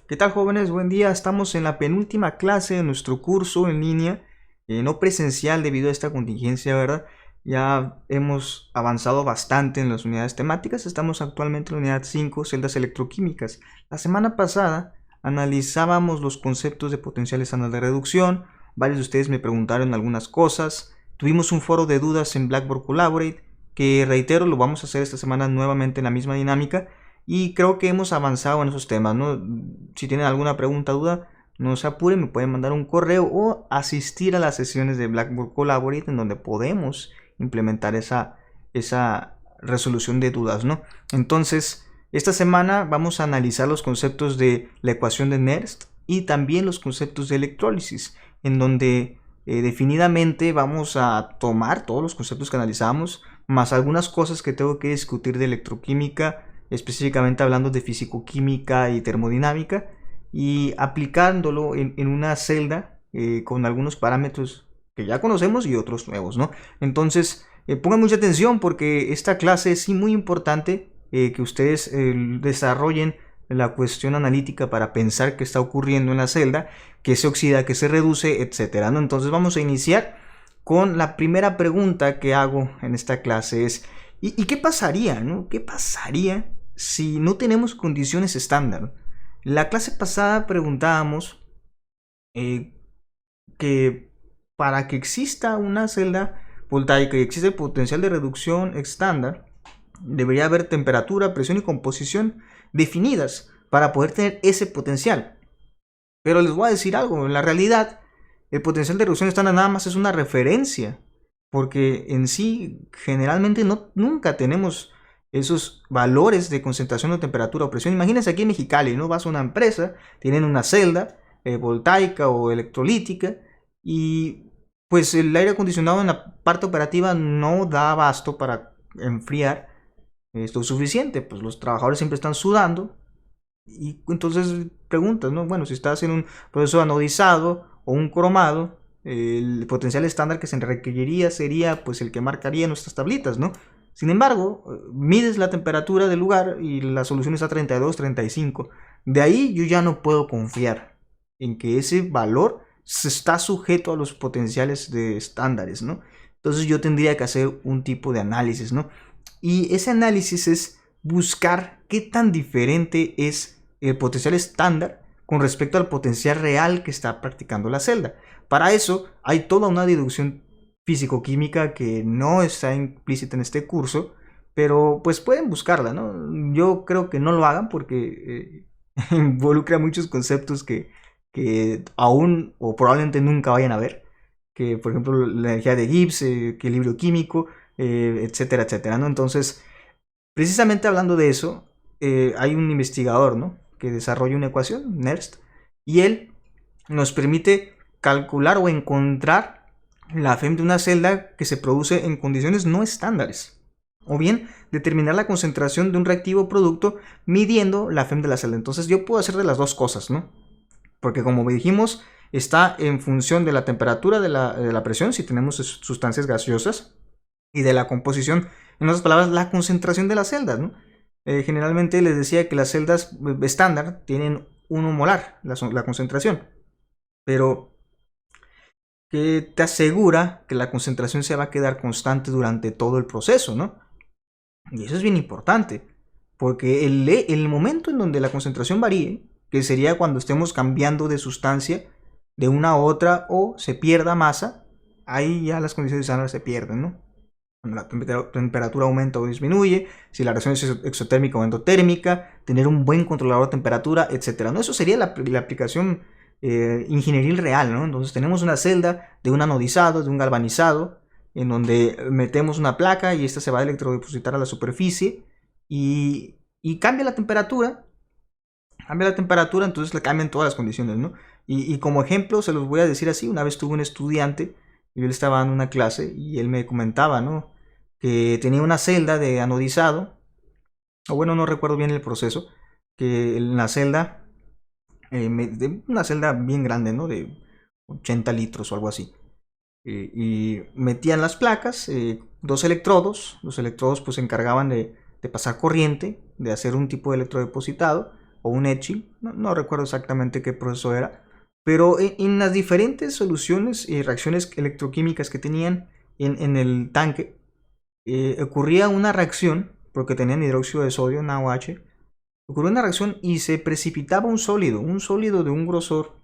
¿Qué tal, jóvenes? Buen día. Estamos en la penúltima clase de nuestro curso en línea, no presencial debido a esta contingencia, ¿verdad? Ya hemos avanzado bastante en las unidades temáticas. Estamos actualmente en la unidad 5, celdas electroquímicas. La semana pasada analizábamos los conceptos de potencial estándar de reducción. Varios de ustedes me preguntaron algunas cosas. Tuvimos un foro de dudas en Blackboard Collaborate, que reitero, lo vamos a hacer esta semana nuevamente en la misma dinámica. Y creo que hemos avanzado en esos temas, ¿no? Si tienen alguna pregunta o duda, no se apuren, me pueden mandar un correo o asistir a las sesiones de Blackboard Collaborate en donde podemos implementar esa resolución de dudas, ¿no? Entonces, esta semana vamos a analizar los conceptos de la ecuación de Nernst y también los conceptos de electrólisis, en donde definidamente vamos a tomar todos los conceptos que analizamos, más algunas cosas que tengo que discutir de electroquímica, específicamente hablando de fisicoquímica y termodinámica, y aplicándolo en una celda con algunos parámetros que ya conocemos y otros nuevos, ¿no? Entonces, pongan mucha atención porque esta clase es muy importante que ustedes desarrollen la cuestión analítica para pensar qué está ocurriendo en la celda, qué se oxida, qué se reduce, etcétera, ¿no? Entonces vamos a iniciar con la primera pregunta que hago en esta clase es ¿y qué pasaría, no? ¿Qué pasaría si no tenemos condiciones estándar? La clase pasada preguntábamos que para que exista una celda voltaica y existe el potencial de reducción estándar, debería haber temperatura, presión y composición definidas para poder tener ese potencial. Pero les voy a decir algo, en la realidad el potencial de reducción estándar nada más es una referencia, porque en sí generalmente nunca tenemos esos valores de concentración o temperatura o presión. Imagínense aquí en Mexicali, ¿no? Vas a una empresa, tienen una celda voltaica o electrolítica y pues el aire acondicionado en la parte operativa no da abasto para enfriar esto suficiente, pues los trabajadores siempre están sudando y entonces preguntas, ¿no? Bueno, si estás en un proceso anodizado o un cromado, el potencial estándar que se requeriría sería pues el que marcaría nuestras tablitas, ¿no? Sin embargo, mides la temperatura del lugar y la solución está a 32, 35. De ahí yo ya no puedo confiar en que ese valor está sujeto a los potenciales de estándares, ¿no? Entonces yo tendría que hacer un tipo de análisis, ¿no? Y ese análisis es buscar qué tan diferente es el potencial estándar con respecto al potencial real que está practicando la celda. Para eso hay toda una deducción físico-química que no está implícita en este curso, pero pues pueden buscarla, ¿no? Yo creo que no lo hagan porque involucra muchos conceptos que aún o probablemente nunca vayan a ver, que por ejemplo la energía de Gibbs, equilibrio químico, etcétera, etcétera, ¿no? Entonces, precisamente hablando de eso, hay un investigador, ¿no? Que desarrolla una ecuación, Nernst, y él nos permite calcular o encontrar la FEM de una celda que se produce en condiciones no estándares, o bien determinar la concentración de un reactivo producto midiendo la FEM de la celda. Entonces yo puedo hacer de las dos cosas, ¿no? Porque como dijimos, está en función de la temperatura de la presión, si tenemos sustancias gaseosas, y de la composición, en otras palabras, la concentración de las celdas, ¿no? Generalmente les decía que las celdas estándar tienen 1 molar, la concentración, pero que te asegura que la concentración se va a quedar constante durante todo el proceso, ¿no? Y eso es bien importante, porque el momento en donde la concentración varíe, que sería cuando estemos cambiando de sustancia de una a otra o se pierda masa, ahí ya las condiciones estándar se pierden, ¿no? Cuando la temperatura aumenta o disminuye, si la reacción es exotérmica o endotérmica, tener un buen controlador de temperatura, etc. ¿No? Eso sería la aplicación ingenieril real, ¿no? Entonces tenemos una celda de un anodizado, de un galvanizado, en donde metemos una placa y esta se va a electrodepositar a la superficie y cambia la temperatura, entonces le cambian todas las condiciones, ¿no? Y como ejemplo se los voy a decir así, una vez tuve un estudiante, y él estaba en una clase y él me comentaba, ¿no? Que tenía una celda de anodizado, o bueno, no recuerdo bien el proceso, que en la celda, una celda bien grande, ¿no? De 80 litros o algo así. Y metían las placas, 2 electrodos, los electrodos pues se encargaban de pasar corriente, de hacer un tipo de electrodepositado, o un etching, no recuerdo exactamente qué proceso era, pero en las diferentes soluciones y reacciones electroquímicas que tenían en el tanque, ocurría una reacción, porque tenían hidróxido de sodio, NaOH, ocurrió una reacción y se precipitaba un sólido de un grosor,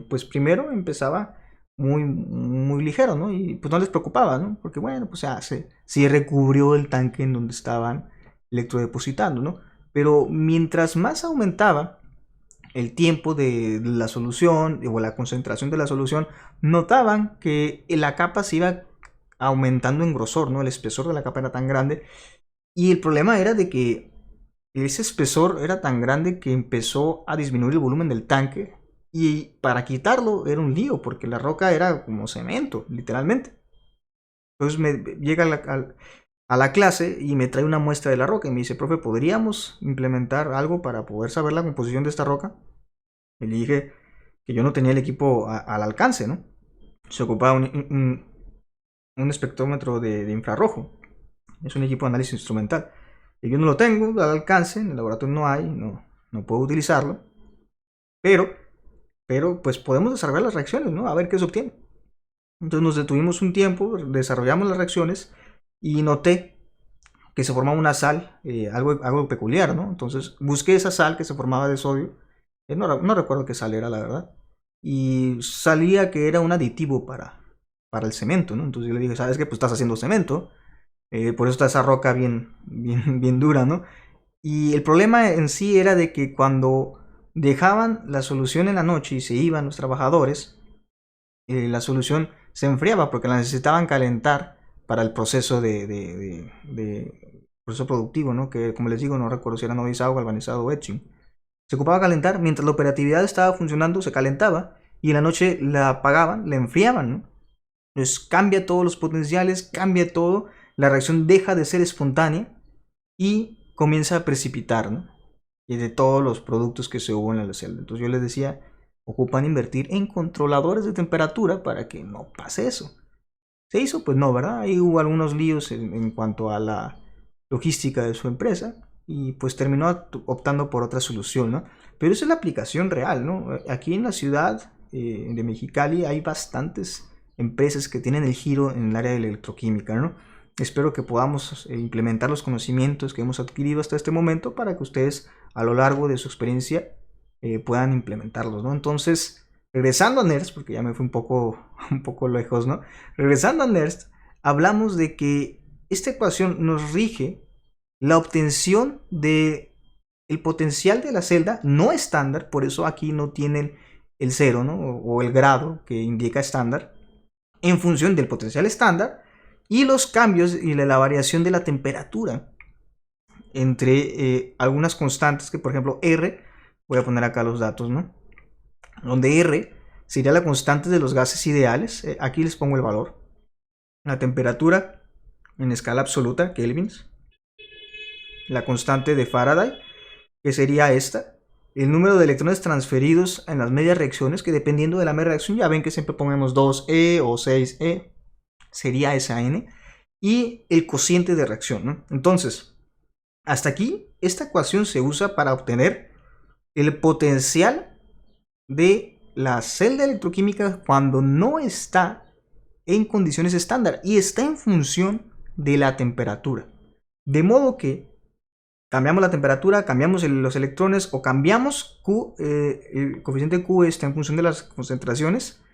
pues primero empezaba muy ligero, ¿no? Y pues no les preocupaba, ¿no? Porque bueno, pues ya se recubrió el tanque en donde estaban electrodepositando, ¿no? Pero mientras más aumentaba el tiempo de la solución o la concentración de la solución, notaban que la capa se iba aumentando en grosor, ¿no? El espesor de la capa era tan grande. Y el problema era de que ese espesor era tan grande que empezó a disminuir el volumen del tanque. Y para quitarlo era un lío, porque la roca era como cemento, literalmente. Entonces me llega a la clase y me trae una muestra de la roca y me dice, profe, ¿podríamos implementar algo para poder saber la composición de esta roca? Y le dije que yo no tenía el equipo al alcance, ¿no? Se ocupaba un espectrómetro de infrarrojo. Es un equipo de análisis instrumental. Y yo no lo tengo al alcance, en el laboratorio no hay, no puedo utilizarlo. Pero, pues podemos desarrollar las reacciones, ¿no? A ver qué se obtiene. Entonces nos detuvimos un tiempo, desarrollamos las reacciones y noté que se formaba una sal, algo peculiar, ¿no? Entonces busqué esa sal que se formaba de sodio, no recuerdo qué sal era, la verdad, y salía que era un aditivo para el cemento, ¿no? Entonces yo le dije, ¿sabes qué? Pues estás haciendo cemento, por eso está esa roca bien dura, ¿no? Y el problema en sí era de que cuando dejaban la solución en la noche y se iban los trabajadores, la solución se enfriaba porque la necesitaban calentar para el proceso de proceso productivo, ¿no? Que como les digo, no recuerdo si era anodizado, galvanizado o etching. Se ocupaba calentar, mientras la operatividad estaba funcionando, se calentaba y en la noche la apagaban, la enfriaban, ¿no? Entonces cambia todos los potenciales, cambia todo, la reacción deja de ser espontánea y comienza a precipitar, ¿no? Y de todos los productos que se hubo en la celda. Entonces yo les decía, ocupan invertir en controladores de temperatura para que no pase eso. ¿Se hizo? Pues no, ¿verdad? Ahí hubo algunos líos en cuanto a la logística de su empresa y pues terminó optando por otra solución, ¿no? Pero esa es la aplicación real, ¿no? Aquí en la ciudad de Mexicali hay bastantes empresas que tienen el giro en el área de la electroquímica, ¿no? Espero que podamos implementar los conocimientos que hemos adquirido hasta este momento para que ustedes a lo largo de su experiencia puedan implementarlos, ¿no? Entonces, regresando a NERST, porque ya me fui un poco lejos, ¿no? Regresando a NERST, hablamos de que esta ecuación nos rige la obtención de el potencial de la celda no estándar, por eso aquí no tienen el cero, ¿no? O el grado que indica estándar, en función del potencial estándar y los cambios y la variación de la temperatura entre algunas constantes que por ejemplo R, voy a poner acá los datos, ¿no? Donde R sería la constante de los gases ideales, aquí les pongo el valor, la temperatura en escala absoluta, kelvins, la constante de Faraday, que sería esta, el número de electrones transferidos en las medias reacciones, que dependiendo de la media reacción, ya ven que siempre ponemos 2E o 6E, sería esa N, y el cociente de reacción, ¿no? Entonces, hasta aquí, esta ecuación se usa para obtener el potencial de la celda electroquímica cuando no está en condiciones estándar y está en función de la temperatura. De modo que cambiamos la temperatura, cambiamos los electrones o cambiamos Q, el coeficiente Q está en función de las concentraciones,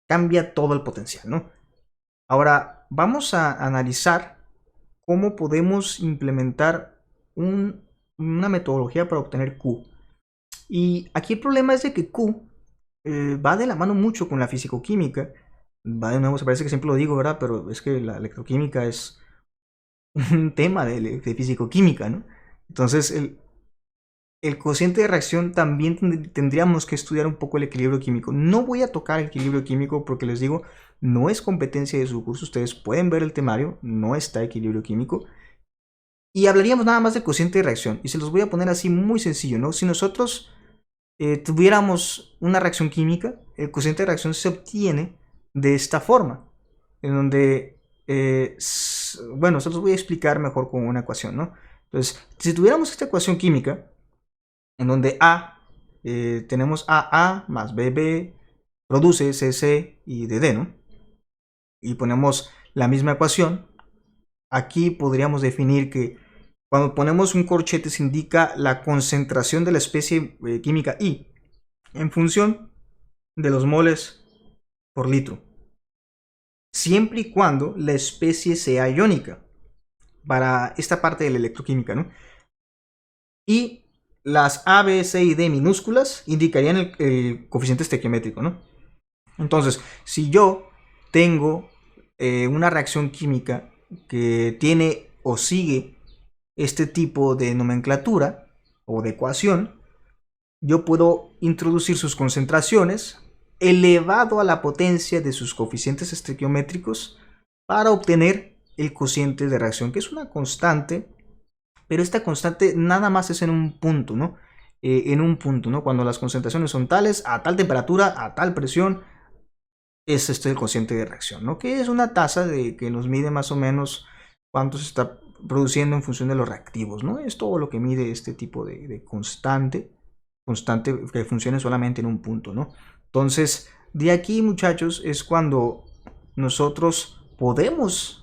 cambia todo el potencial, ¿no? Ahora vamos a analizar cómo podemos implementar una metodología para obtener Q. Y aquí el problema es de que Q va de la mano mucho con la fisicoquímica. Va de nuevo, se parece que siempre lo digo, ¿verdad? Pero es que la electroquímica es un tema de fisicoquímica, ¿no? Entonces, el cociente de reacción también tendríamos que estudiar un poco el equilibrio químico. No voy a tocar el equilibrio químico porque les digo, no es competencia de su curso. Ustedes pueden ver el temario, no está equilibrio químico. Y hablaríamos nada más del cociente de reacción. Y se los voy a poner así muy sencillo, ¿no? Si nosotros tuviéramos una reacción química, el cociente de reacción se obtiene de esta forma, en donde, bueno, se los voy a explicar mejor con una ecuación, ¿no? Entonces, si tuviéramos esta ecuación química, en donde tenemos AA más BB produce CC y DD, ¿no? Y ponemos la misma ecuación. Aquí podríamos definir que cuando ponemos un corchete se indica la concentración de la especie química I en función de los moles por litro, siempre y cuando la especie sea iónica, para esta parte de la electroquímica, ¿no? Y las A, B, C y D minúsculas indicarían el coeficiente estequiométrico, ¿no? Entonces, si yo tengo una reacción química que tiene o sigue este tipo de nomenclatura o de ecuación, yo puedo introducir sus concentraciones elevado a la potencia de sus coeficientes estequiométricos para obtener el cociente de reacción, que es una constante, pero esta constante nada más es en un punto, ¿no? En un punto, ¿no? Cuando las concentraciones son tales, a tal temperatura, a tal presión, es el cociente de reacción, ¿no? Que es una tasa que nos mide más o menos cuánto se está produciendo en función de los reactivos, ¿no? Es todo lo que mide este tipo de constante que funcione solamente en un punto, ¿no? Entonces, de aquí, muchachos, es cuando nosotros podemos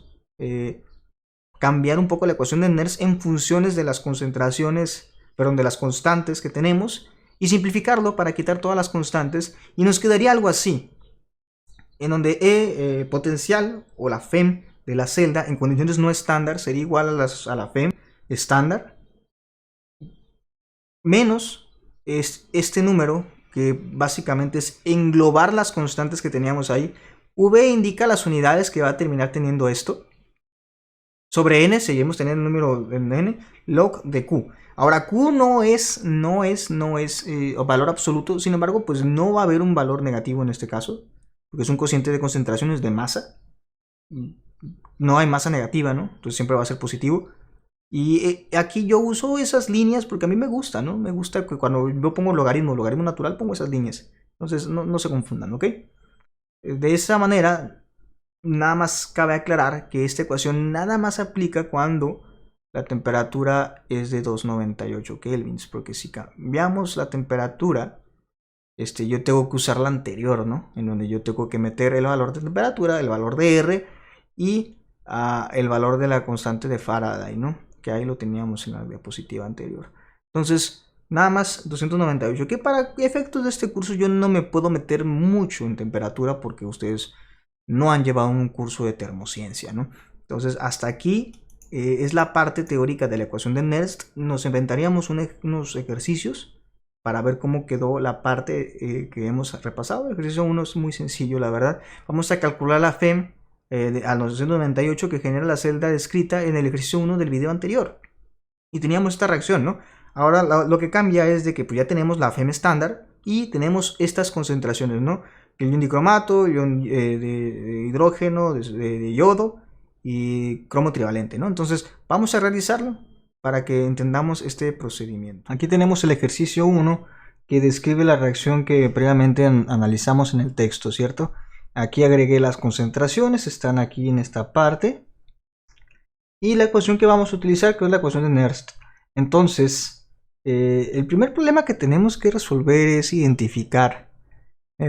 cambiar un poco la ecuación de Nernst en funciones de las concentraciones, perdón, de las constantes que tenemos, y simplificarlo para quitar todas las constantes, y nos quedaría algo así, en donde E potencial o la FEM de la celda en condiciones no estándar sería igual a la FEM estándar menos este número, que básicamente es englobar las constantes que teníamos ahí. V indica las unidades que va a terminar teniendo esto. Sobre n seguimos teniendo el número en n log de q. Ahora q no es valor absoluto, sin embargo pues no va a haber un valor negativo en este caso, porque es un cociente de concentraciones de masa. No hay masa negativa, ¿no? Entonces siempre va a ser positivo. Y aquí yo uso esas líneas porque a mí me gusta, ¿no? Me gusta que cuando yo pongo logaritmo natural, pongo esas líneas. Entonces no se confundan, ¿ok? De esa manera, nada más cabe aclarar que esta ecuación nada más aplica cuando la temperatura es de 298 kelvins, porque si cambiamos la temperatura, yo tengo que usar la anterior, ¿no? En donde yo tengo que meter el valor de temperatura, el valor de R y el valor de la constante de Faraday, ¿no? Que ahí lo teníamos en la diapositiva anterior. Entonces, nada más 298, que para efectos de este curso yo no me puedo meter mucho en temperatura porque ustedes no han llevado un curso de termociencia, ¿no? Entonces, hasta aquí es la parte teórica de la ecuación de Nernst. Nos inventaríamos unos ejercicios para ver cómo quedó la parte que hemos repasado. El ejercicio 1 es muy sencillo, la verdad. Vamos a calcular la FEM a los 298 que genera la celda descrita en el ejercicio 1 del video anterior. Y teníamos esta reacción, ¿no? Ahora lo que cambia es de que pues, ya tenemos la FEM estándar y tenemos estas concentraciones, ¿no? El ion dicromato, el ion de hidrógeno, de yodo y cromo trivalente, ¿no? Entonces vamos a realizarlo para que entendamos este procedimiento. Aquí tenemos el ejercicio 1 que describe la reacción que previamente analizamos en el texto, ¿cierto? Aquí agregué las concentraciones, están aquí en esta parte. Y la ecuación que vamos a utilizar, que es la ecuación de Nernst. Entonces, el primer problema que tenemos que resolver es identificar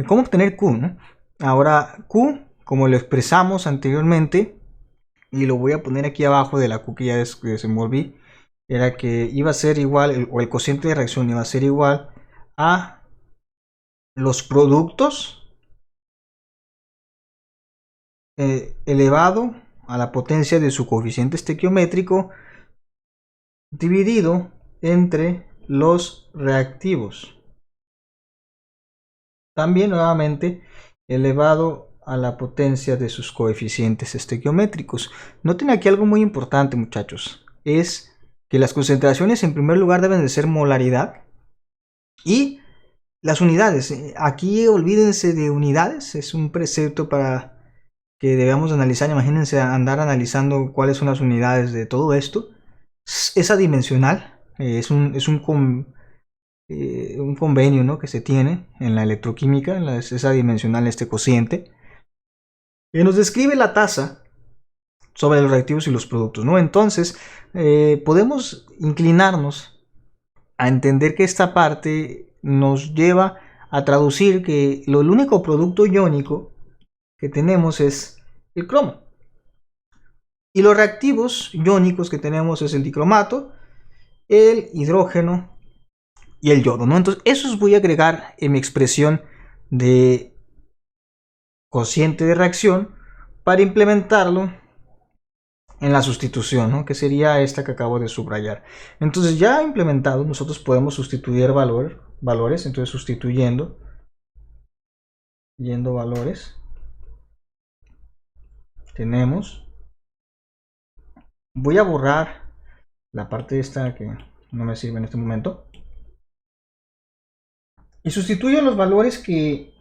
cómo obtener Q, ¿no? Ahora, Q, como lo expresamos anteriormente, y lo voy a poner aquí abajo de la Q que ya desenvolví, era que iba a ser igual, o el cociente de reacción iba a ser igual a los productos elevado a la potencia de su coeficiente estequiométrico dividido entre los reactivos. También nuevamente elevado a la potencia de sus coeficientes estequiométricos. Noten aquí algo muy importante, muchachos. Es que las concentraciones en primer lugar deben de ser molaridad y las unidades. Aquí olvídense de unidades. Es un precepto para que debemos analizar. Imagínense andar analizando cuáles son las unidades de todo esto. Es adimensional. Es un convenio, ¿no?, que se tiene en la electroquímica. Es adimensional este cociente. Que nos describe la tasa sobre los reactivos y los productos, ¿no? Entonces, podemos inclinarnos a entender que esta parte nos lleva a traducir que el único producto iónico que tenemos es el cromo. Y los reactivos iónicos que tenemos es el dicromato, el hidrógeno y el yodo, ¿no? Entonces, esos voy a agregar en mi expresión de cociente de reacción para implementarlo en la sustitución, ¿no? Que sería esta que acabo de subrayar. Entonces, ya implementado, nosotros podemos sustituir valores, entonces sustituyendo, yendo valores, tenemos, voy a borrar la parte esta que no me sirve en este momento, y sustituyo los valores que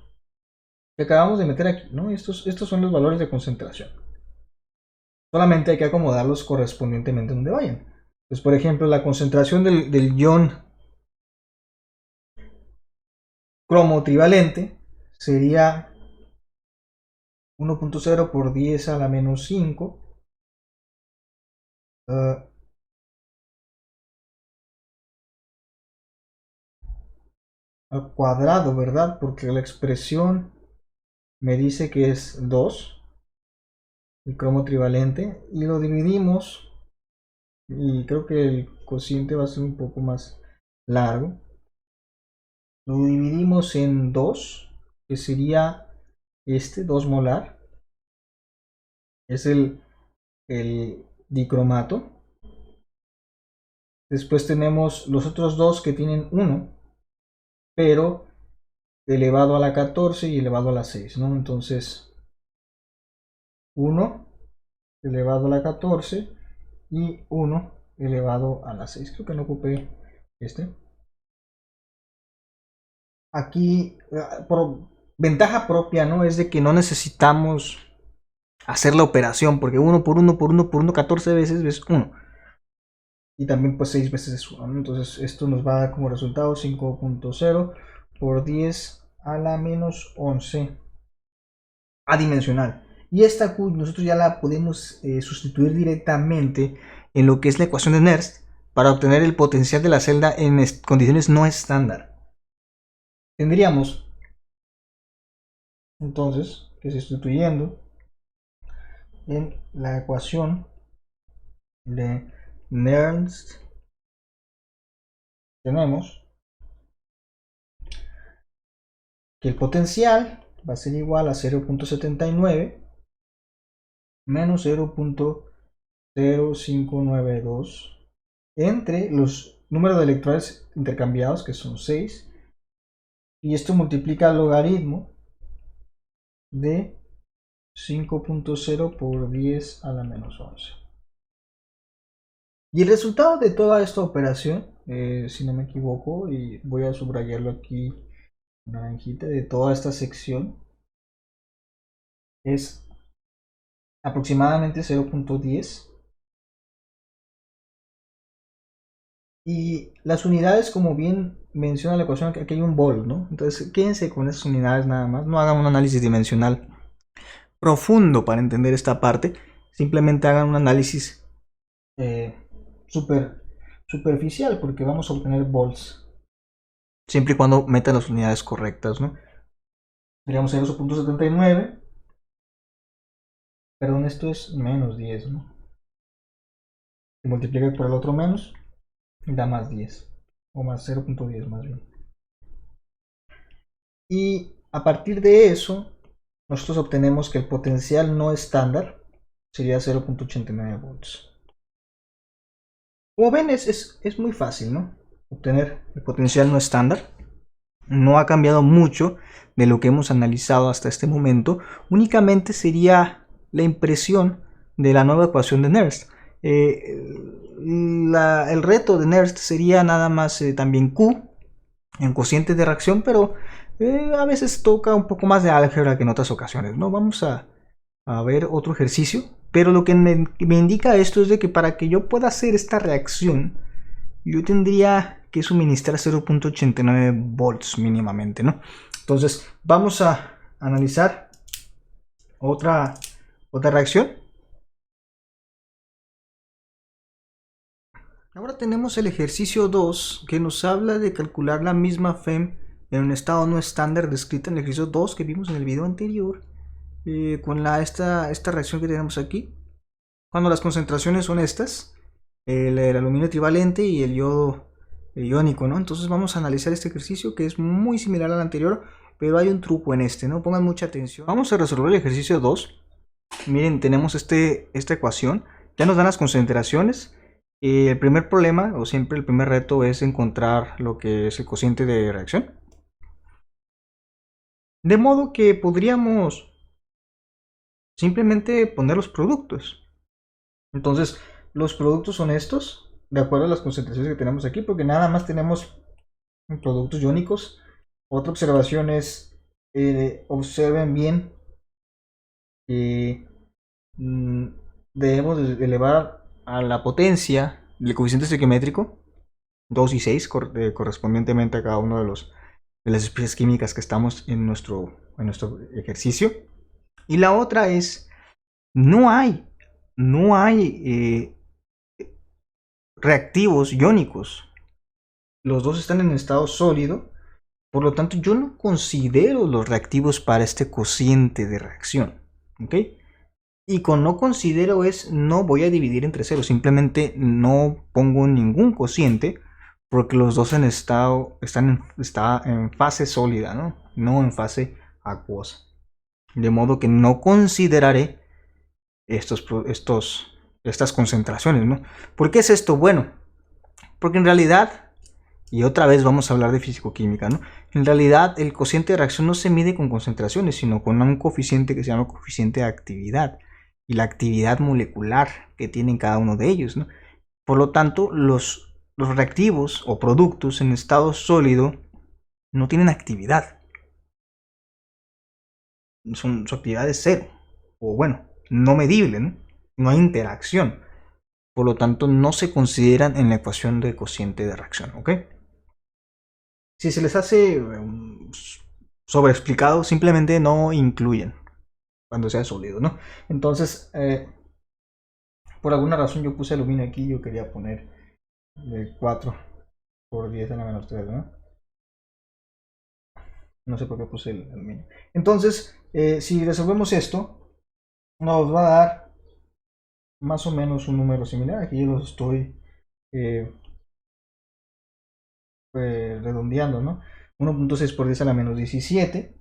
acabamos de meter aquí, ¿no? Estos son los valores de concentración. Solamente hay que acomodarlos correspondientemente donde vayan. Pues, por ejemplo, la concentración del ion cromo trivalente sería 1.0 por 10 a la menos 5 al cuadrado, ¿verdad? Porque la expresión me dice que es 2, el cromo trivalente, y lo dividimos, y creo que el cociente va a ser un poco más largo. Lo dividimos en 2, que sería 2 molar, es el dicromato. Después tenemos los otros dos que tienen 1, pero elevado a la 14 y elevado a la 6, ¿no? Entonces 1 elevado a la 14 y 1 elevado a la 6. Creo que no ocupé este. Aquí, por ventaja propia, ¿no? Es de que no necesitamos hacer la operación, porque 1 por 1 por 1 por 1, 14 veces es 1. Y también pues 6 veces es 1, ¿no? Entonces esto nos va a dar como resultado 5.0 por 10 a la menos 11 adimensional. Y esta Q nosotros ya la podemos sustituir directamente en lo que es la ecuación de Nernst para obtener el potencial de la celda en condiciones no estándar. Tendríamos entonces que sustituyendo en la ecuación de Nernst tenemos que el potencial va a ser igual a 0.79 menos 0.0592 entre los números de electrones intercambiados, que son 6, y esto multiplica el logaritmo de 5.0 por 10 a la menos 11. Y el resultado de toda esta operación, si no me equivoco, y voy a subrayarlo aquí naranjita, de toda esta sección, es aproximadamente 0.10. Y las unidades, como bien menciona la ecuación, aquí hay un volt, ¿no? Entonces quédense con esas unidades nada más, no hagan un análisis dimensional profundo para entender esta parte, simplemente hagan un análisis superficial, porque vamos a obtener volts siempre y cuando metan las unidades correctas, ¿no? Digamos 0.79, perdón, esto es menos 10, ¿no? Se multiplica por el otro menos y da más 10, o más 0.10 más bien. Y a partir de eso, nosotros obtenemos que el potencial no estándar sería 0.89 volts. Como ven, es muy fácil, ¿no? Obtener el potencial no estándar. No ha cambiado mucho de lo que hemos analizado hasta este momento. Únicamente sería la impresión de la nueva ecuación de Nernst. El reto de Nernst sería nada más también Q en cociente de reacción, pero a veces toca un poco más de álgebra que en otras ocasiones, ¿no? Vamos a ver otro ejercicio, pero lo que me indica esto es de que para que yo pueda hacer esta reacción, yo tendría que suministrar 0.89 volts mínimamente, ¿no? Entonces vamos a analizar otra reacción. Ahora tenemos el ejercicio 2 que nos habla de calcular la misma FEM en un estado no estándar descrita en el ejercicio 2 que vimos en el video anterior, con esta reacción que tenemos aquí. Cuando las concentraciones son estas, el aluminio trivalente y el yodo iónico, ¿no? Entonces vamos a analizar este ejercicio que es muy similar al anterior, pero hay un truco en este, ¿no? Pongan mucha atención. Vamos a resolver el ejercicio 2. Miren, tenemos esta ecuación, ya nos dan las concentraciones. El primer problema, o siempre el primer reto, es encontrar lo que es el cociente de reacción. De modo que podríamos simplemente poner los productos. Entonces, los productos son estos, de acuerdo a las concentraciones que tenemos aquí, porque nada más tenemos productos iónicos. Otra observación es, observen bien que debemos elevar a la potencia del coeficiente estequiométrico 2 y 6 correspondientemente a cada uno de las especies químicas que estamos en nuestro ejercicio. Y la otra es, no hay reactivos iónicos. Los dos están en estado sólido, por lo tanto yo no considero los reactivos para este cociente de reacción, ¿ok? Y con no considero es no voy a dividir entre cero, simplemente no pongo ningún cociente porque los dos están en fase sólida, no en fase acuosa. De modo que no consideraré estas concentraciones, ¿no? ¿Por qué es esto? Bueno, porque en realidad, y otra vez vamos a hablar de físico-química, ¿no? En realidad el cociente de reacción no se mide con concentraciones, sino con un coeficiente que se llama coeficiente de actividad y la actividad molecular que tienen cada uno de ellos, ¿no? Por lo tanto, los reactivos o productos en estado sólido no tienen actividad. Su actividad es cero, o bueno, no medible, ¿no? No hay interacción. Por lo tanto, no se consideran en la ecuación de cociente de reacción, ¿ok? Si se les hace sobreexplicado, simplemente no incluyen cuando sea sólido, ¿no? Entonces, por alguna razón yo puse aluminio aquí, yo quería poner 4 por 10 a la menos 3, ¿no? No sé por qué puse el aluminio. Entonces, si resolvemos esto, nos va a dar más o menos un número similar. Aquí yo lo estoy redondeando, ¿no? 1.6 por 10 a la menos 17.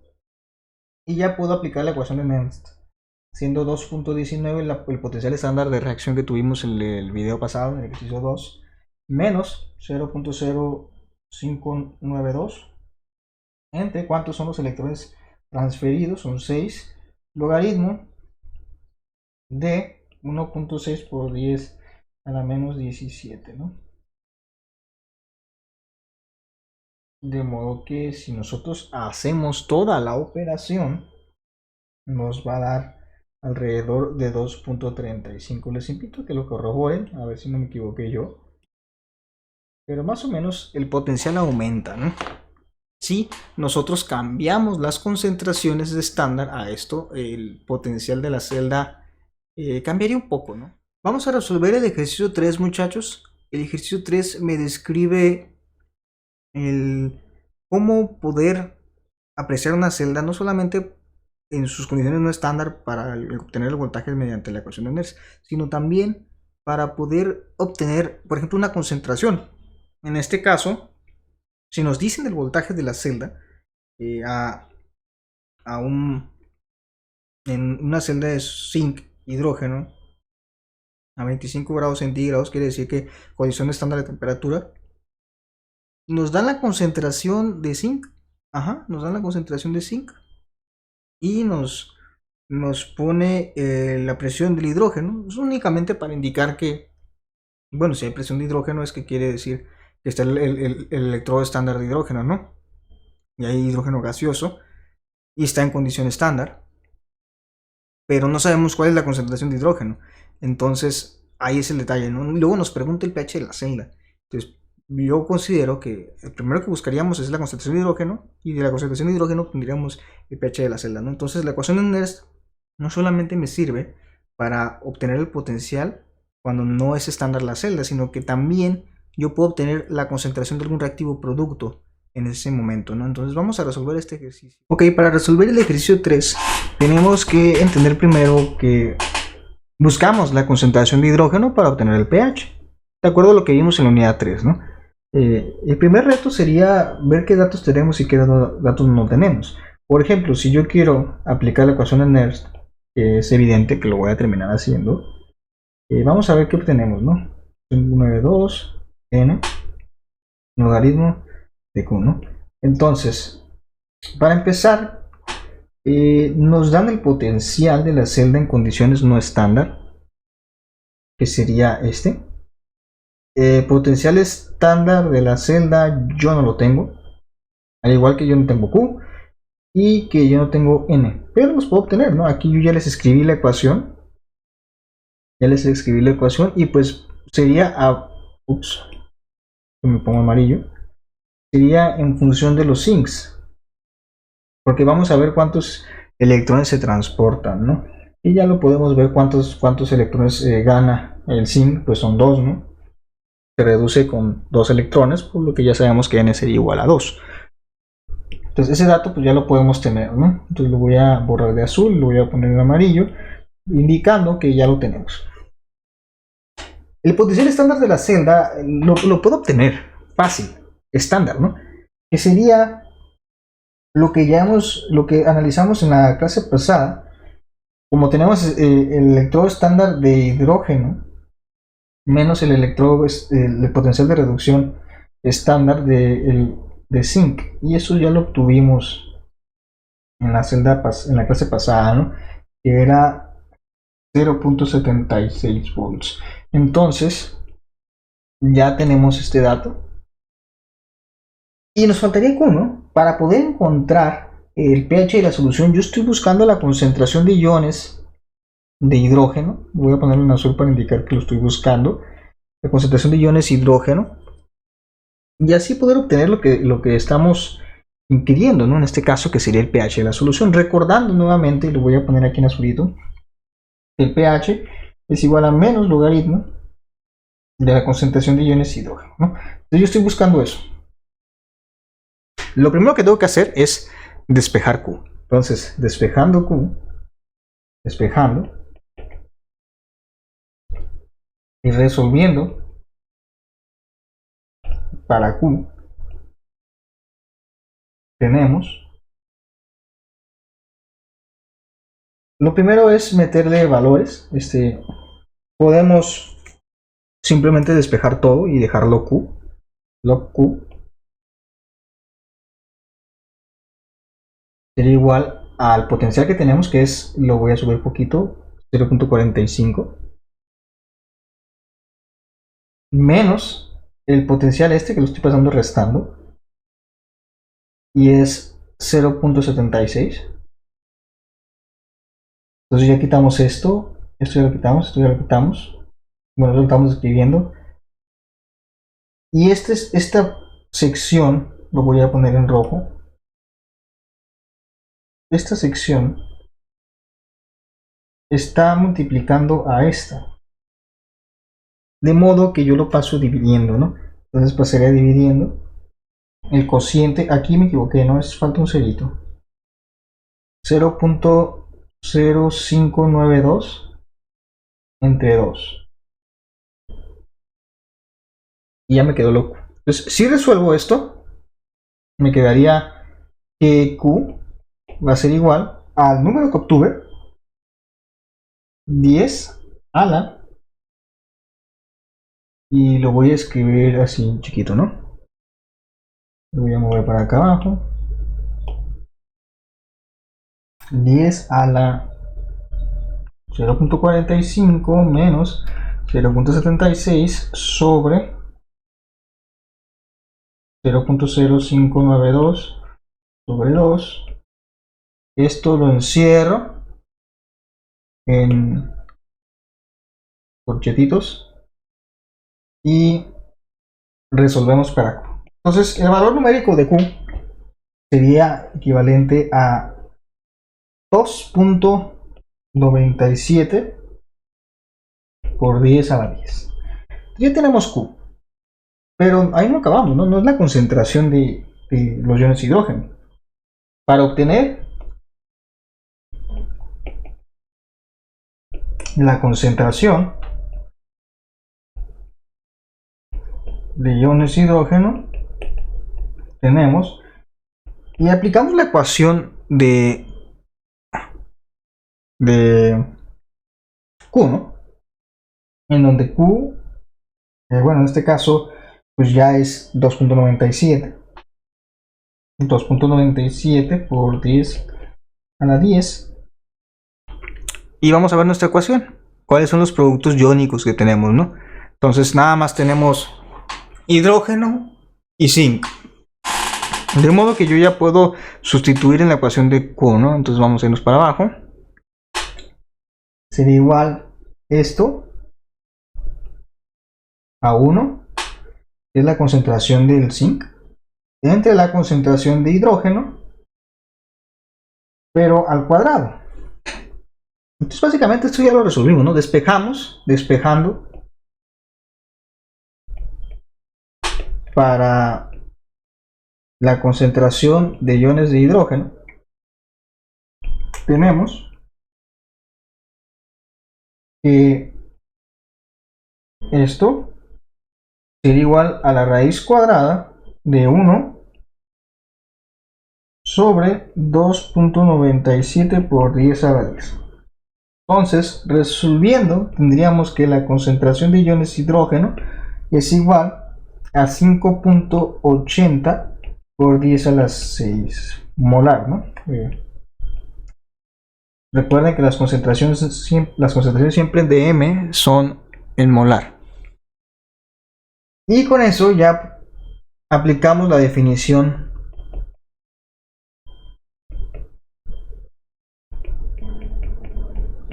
Y ya puedo aplicar la ecuación de Nernst, siendo 2.19 el potencial estándar de reacción que tuvimos en el video pasado, en el ejercicio 2, menos 0.0592 entre cuántos son los electrones transferidos, son 6, logaritmo de 1.6 por 10 a la menos 17, ¿no? De modo que si nosotros hacemos toda la operación, nos va a dar alrededor de 2.35. Les invito a que lo corroboren, a ver si no me equivoqué yo. Pero más o menos el potencial aumenta, ¿no? Si nosotros cambiamos las concentraciones de estándar a esto, el potencial de la celda cambiaría un poco, ¿no? Vamos a resolver el ejercicio 3, muchachos. El ejercicio 3 me describe cómo poder apreciar una celda no solamente en sus condiciones no estándar para obtener el voltaje mediante la ecuación de Nernst, sino también para poder obtener, por ejemplo, una concentración. En este caso, si nos dicen el voltaje de la celda en una celda de zinc hidrógeno a 25 grados centígrados, quiere decir que condición estándar de temperatura, nos dan la concentración de zinc. Nos dan la concentración de zinc y nos pone la presión del hidrógeno. Es únicamente para indicar que, bueno, si hay presión de hidrógeno es que quiere decir que está el electrodo estándar de hidrógeno, ¿no? Y hay hidrógeno gaseoso y está en condición estándar, pero no sabemos cuál es la concentración de hidrógeno. Entonces ahí es el detalle, ¿no? Luego nos pregunta el pH de la celda. Entonces yo considero que el primero que buscaríamos es la concentración de hidrógeno, y de la concentración de hidrógeno tendríamos el pH de la celda, ¿no? Entonces la ecuación de Nernst no solamente me sirve para obtener el potencial cuando no es estándar la celda, sino que también yo puedo obtener la concentración de algún reactivo producto en ese momento, ¿no? Entonces vamos a resolver este ejercicio. Ok, para resolver el ejercicio 3 tenemos que entender primero que buscamos la concentración de hidrógeno para obtener el pH, de acuerdo a lo que vimos en la unidad 3, ¿no? El primer reto sería ver qué datos tenemos y qué datos no tenemos. Por ejemplo, si yo quiero aplicar la ecuación de Nernst, que es evidente que lo voy a terminar haciendo, vamos a ver qué obtenemos, ¿no? 9,2 n logaritmo de q, ¿no? Entonces, para empezar, nos dan el potencial de la celda en condiciones no estándar, que sería este. Potencial estándar de la celda yo no lo tengo, al igual que yo no tengo Q y que yo no tengo N, pero los puedo obtener, ¿no? Aquí yo ya les escribí la ecuación, y pues sería ups, me pongo amarillo, sería en función de los sinks, porque vamos a ver cuántos electrones se transportan, ¿no? Y ya lo podemos ver cuántos electrones gana el zinc, pues son 2, ¿no? Se reduce con 2 electrones, por lo que ya sabemos que n sería igual a 2. Entonces ese dato pues ya lo podemos tener, ¿no? Entonces lo voy a borrar de azul, lo voy a poner en amarillo, indicando que ya lo tenemos. El potencial estándar de la celda lo puedo obtener fácil, estándar, ¿no? Que sería lo que analizamos en la clase pasada. Como tenemos el electrodo estándar de hidrógeno menos el potencial de reducción estándar de zinc, y eso ya lo obtuvimos en la clase pasada, ¿no? Que era 0.76 volts. Entonces ya tenemos este dato y nos faltaría Q, ¿no? Para poder encontrar el pH de la solución, yo estoy buscando la concentración de iones de hidrógeno. Voy a ponerlo en azul para indicar que lo estoy buscando, la concentración de iones hidrógeno, y así poder obtener lo que estamos inquiriendo, ¿no? En este caso, que sería el pH de la solución. Recordando nuevamente, lo voy a poner aquí en azulito, el pH es igual a menos logaritmo de la concentración de iones hidrógeno, ¿no? Entonces yo estoy buscando eso. Lo primero que tengo que hacer es despejar Q. Entonces, despejando Q, despejando y resolviendo para Q, tenemos, lo primero es meterle valores. Podemos simplemente despejar todo y dejarlo Q, log Q sería igual al potencial que tenemos, que es, lo voy a subir un poquito, 0.45, menos el potencial que lo estoy pasando restando, y es 0.76. Entonces ya quitamos esto ya lo quitamos, esto ya lo quitamos. Bueno, lo estamos escribiendo. Y esta sección lo voy a poner en rojo. Esta sección está multiplicando a esta, de modo que yo lo paso dividiendo, ¿no? Entonces pasaría dividiendo el cociente. Aquí me equivoqué, ¿no? Falta un cerito. 0.0592 entre 2. Y ya me quedó loco. Entonces, si resuelvo esto, me quedaría que Q va a ser igual al número que obtuve, 10 a la, y lo voy a escribir así chiquito, ¿no? Lo voy a mover para acá abajo. 10 a la 0.45 menos 0.76 sobre 0.0592 sobre 2. Esto lo encierro en corchetitos y resolvemos para Q. Entonces el valor numérico de Q sería equivalente a 2.97 por 10 a la 10. Ya tenemos Q, pero ahí no acabamos, ¿no? No es la concentración de los iones de hidrógeno. Para obtener la concentración de iones de hidrógeno tenemos y aplicamos la ecuación de Q, ¿no? En donde Q, bueno, en este caso, pues ya es 2.97. 2.97 por 10 a la 10. Y vamos a ver nuestra ecuación. ¿Cuáles son los productos iónicos que tenemos, no? Entonces nada más tenemos hidrógeno y zinc. De modo que yo ya puedo sustituir en la ecuación de Q, ¿no? Entonces vamos a irnos para abajo. Sería igual esto a 1, que es la concentración del zinc, entre la concentración de hidrógeno, pero al cuadrado. Entonces básicamente esto ya lo resolvimos, ¿no? Despejando para la concentración de iones de hidrógeno, tenemos que esto sería igual a la raíz cuadrada de 1 sobre 2.97 por 10 a la 10. Entonces, resolviendo, tendríamos que la concentración de iones de hidrógeno es igual a 5.80 por 10 a la 6 molar, ¿no? Recuerden que las concentraciones siempre de M son en molar. Y con eso ya aplicamos la definición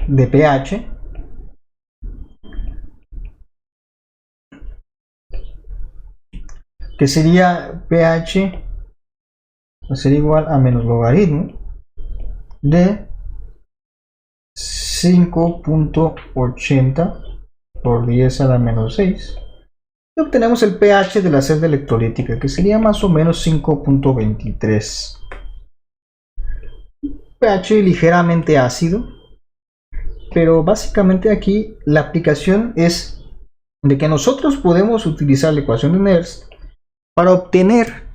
de pH, que sería pH sería igual a menos logaritmo de 5.80 por 10 a la menos 6. Y obtenemos el pH de la celda electrolítica, que sería más o menos 5.23. pH ligeramente ácido, pero básicamente aquí la aplicación es de que nosotros podemos utilizar la ecuación de Nernst para obtener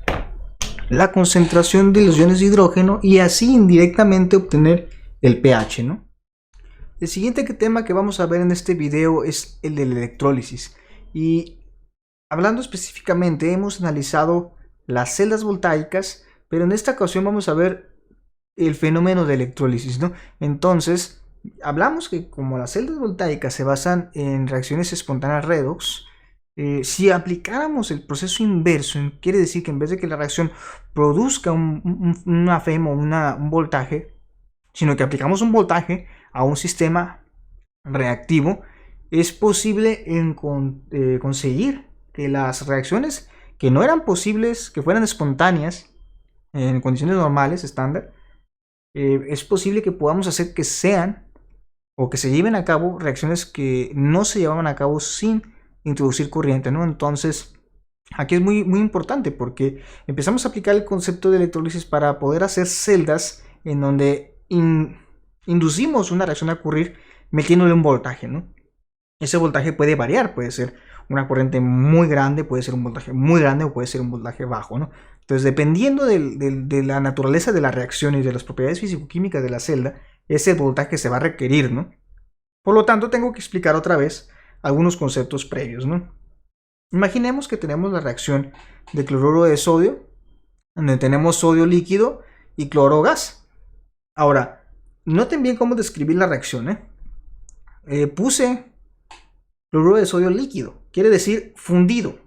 la concentración de los iones de hidrógeno y así indirectamente obtener el pH, ¿no? El siguiente tema que vamos a ver en este video es el de la electrólisis. Y hablando específicamente, hemos analizado las celdas voltaicas, pero en esta ocasión vamos a ver el fenómeno de electrólisis, ¿no? Entonces, hablamos que como las celdas voltaicas se basan en reacciones espontáneas redox, si aplicáramos el proceso inverso, quiere decir que en vez de que la reacción produzca una FEM o un voltaje, sino que aplicamos un voltaje a un sistema reactivo, es posible conseguir que las reacciones que no eran posibles, que fueran espontáneas en condiciones normales, estándar, es posible que podamos hacer que sean o que se lleven a cabo reacciones que no se llevaban a cabo sin introducir corriente, ¿no? Entonces, aquí es muy, muy importante porque empezamos a aplicar el concepto de electrólisis para poder hacer celdas en donde inducimos una reacción a ocurrir metiéndole un voltaje, ¿no? Ese voltaje puede variar, puede ser una corriente muy grande, puede ser un voltaje muy grande o puede ser un voltaje bajo, ¿no? Entonces, dependiendo de la naturaleza de la reacción y de las propiedades físico-químicas de la celda, ese voltaje se va a requerir, ¿no? Por lo tanto, tengo que explicar otra vez algunos conceptos previos, ¿no? Imaginemos que tenemos la reacción de cloruro de sodio, donde tenemos sodio líquido y cloro gas. Ahora, noten bien cómo describir la reacción, puse cloruro de sodio líquido, quiere decir fundido.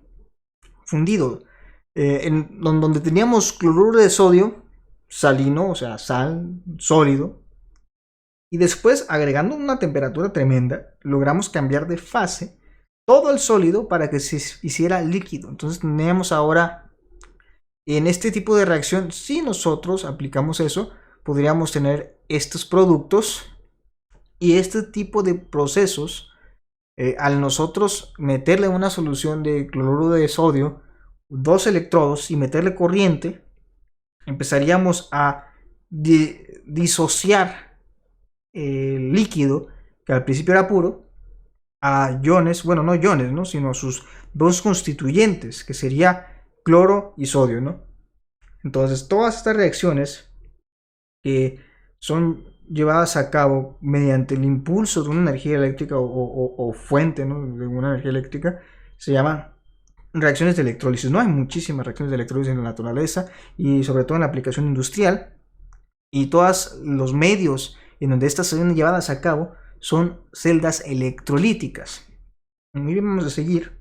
Donde teníamos cloruro de sodio salino, o sea, sal, sólido, y después agregando una temperatura tremenda, logramos cambiar de fase todo el sólido para que se hiciera líquido. Entonces tenemos ahora, en este tipo de reacción, si nosotros aplicamos eso, podríamos tener estos productos y este tipo de procesos Al nosotros meterle una solución de cloruro de sodio, 2 electrodos, y meterle corriente, empezaríamos a disociar el líquido, que al principio era puro, a iones, bueno, no iones, ¿no? Sino a sus dos constituyentes, que sería cloro y sodio, ¿no? Entonces, todas estas reacciones que son llevadas a cabo mediante el impulso de una energía eléctrica o fuente, ¿no?, de una energía eléctrica, se llaman reacciones de electrólisis. No hay muchísimas reacciones de electrólisis en la naturaleza y sobre todo en la aplicación industrial, y todos los medios en donde estas son llevadas a cabo son celdas electrolíticas. Muy bien, vamos a seguir.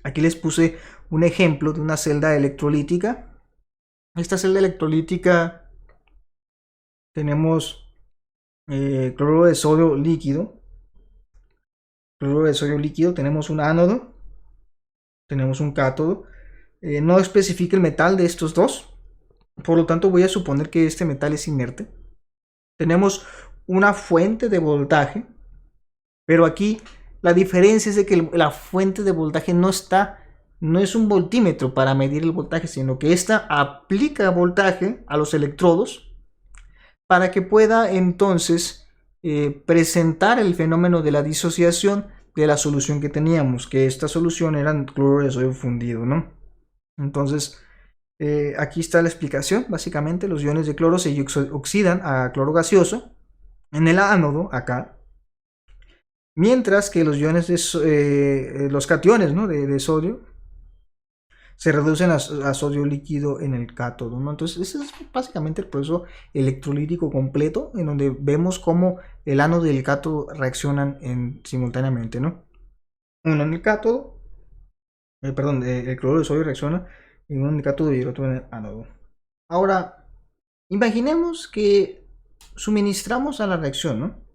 Aquí les puse un ejemplo de una celda electrolítica. Esta celda electrolítica tenemos cloruro de sodio líquido. Cloruro de sodio líquido, tenemos un ánodo, tenemos un cátodo. No especifica el metal de estos dos, por lo tanto voy a suponer que este metal es inerte. Tenemos una fuente de voltaje, pero aquí la diferencia es de que la fuente de voltaje no es un voltímetro para medir el voltaje, sino que esta aplica voltaje a los electrodos para que pueda entonces presentar el fenómeno de la disociación de la solución que teníamos, que esta solución era cloruro de sodio fundido, ¿no? Entonces, aquí está la explicación. Básicamente, los iones de cloro se oxidan a cloro gaseoso en el ánodo, acá, mientras que los iones los cationes, ¿no?, de sodio se reducen a sodio líquido en el cátodo, ¿no? Entonces, ese es básicamente el proceso electrolítico completo, en donde vemos cómo el ánodo y el cátodo reaccionan simultáneamente, ¿no? Uno en el cátodo, perdón, el cloruro de sodio reacciona en un cátodo y el otro en el ánodo. Ahora, imaginemos que suministramos a la reacción, ¿no?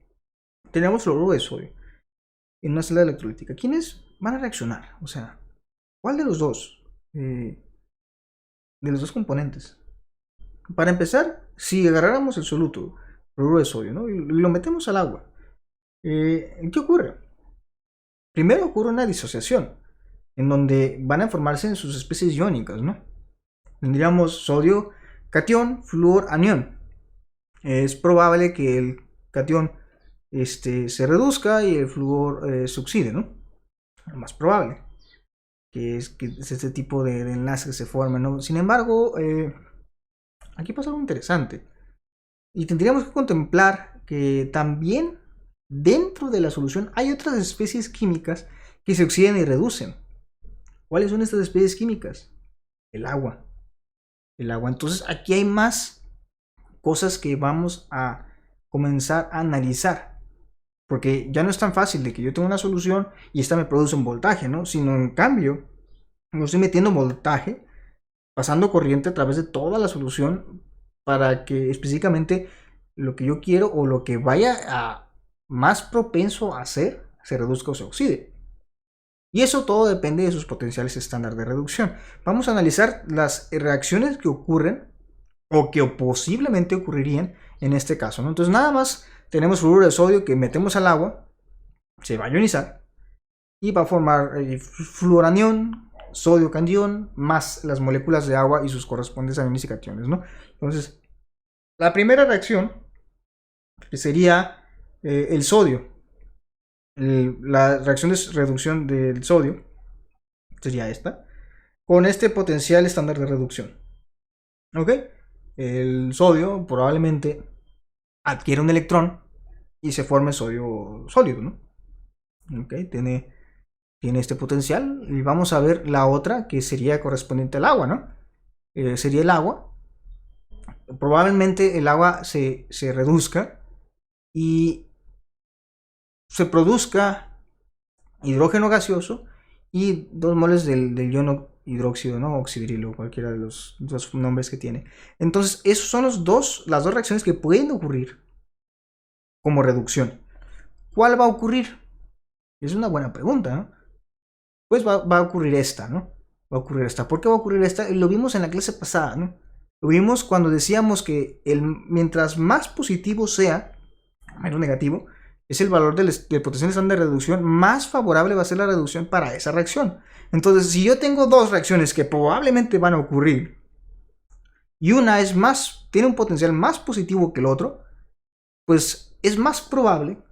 Tenemos cloruro de sodio en una celda electrolítica. ¿Quiénes van a reaccionar? O sea, ¿cuál de los dos? De los dos componentes. Para empezar, si agarráramos el soluto, cloruro de sodio, ¿no?, y lo metemos al agua, ¿qué ocurre? Primero ocurre una disociación, en donde van a formarse en sus especies iónicas, ¿no? Tendríamos sodio catión, flúor anión. Es probable que el catión se reduzca y el flúor se oxide, ¿no? Lo más probable que es este tipo de enlace que se forma, ¿no? Sin embargo, aquí pasa algo interesante. Y tendríamos que contemplar que también dentro de la solución hay otras especies químicas que se oxidan y reducen. ¿Cuáles son estas especies químicas? El agua. El agua. Entonces aquí hay más cosas que vamos a comenzar a analizar. Porque ya no es tan fácil de que yo tenga una solución y esta me produce un voltaje, ¿no? Sino en cambio, yo estoy metiendo voltaje, pasando corriente a través de toda la solución para que específicamente lo que yo quiero o lo que vaya a más propenso a hacer se reduzca o se oxide. Y eso todo depende de sus potenciales estándar de reducción. Vamos a analizar las reacciones que ocurren o que posiblemente ocurrirían en este caso, ¿no? Entonces nada más tenemos fluoruro de sodio que metemos al agua, se va a ionizar y va a formar fluoranión, sodio catión, más las moléculas de agua y sus correspondientes aniones y cationes, ¿no? Entonces, la primera reacción sería el sodio. La reacción de reducción del sodio sería esta, con este potencial estándar de reducción. ¿Ok? El sodio probablemente adquiere un electrón y se forme sodio sólido, ¿no? ¿Ok? Tiene este potencial. Y vamos a ver la otra, que sería correspondiente al agua, ¿no? Sería el agua. Probablemente el agua se reduzca y se produzca hidrógeno gaseoso y 2 moles del iono hidróxido, ¿no? Oxidrilo, cualquiera de los dos nombres que tiene. Entonces, esos son las dos reacciones que pueden ocurrir como reducción. ¿Cuál va a ocurrir? Es una buena pregunta, ¿no? Pues va a ocurrir esta, ¿no? Va a ocurrir esta. ¿Por qué va a ocurrir esta? Lo vimos en la clase pasada, ¿no? Lo vimos cuando decíamos que mientras más positivo sea, menos negativo, es el valor del potencial estándar de reducción, más favorable va a ser la reducción para esa reacción. Entonces, si yo tengo dos reacciones que probablemente van a ocurrir y una tiene un potencial más positivo que el otro, pues es más probable,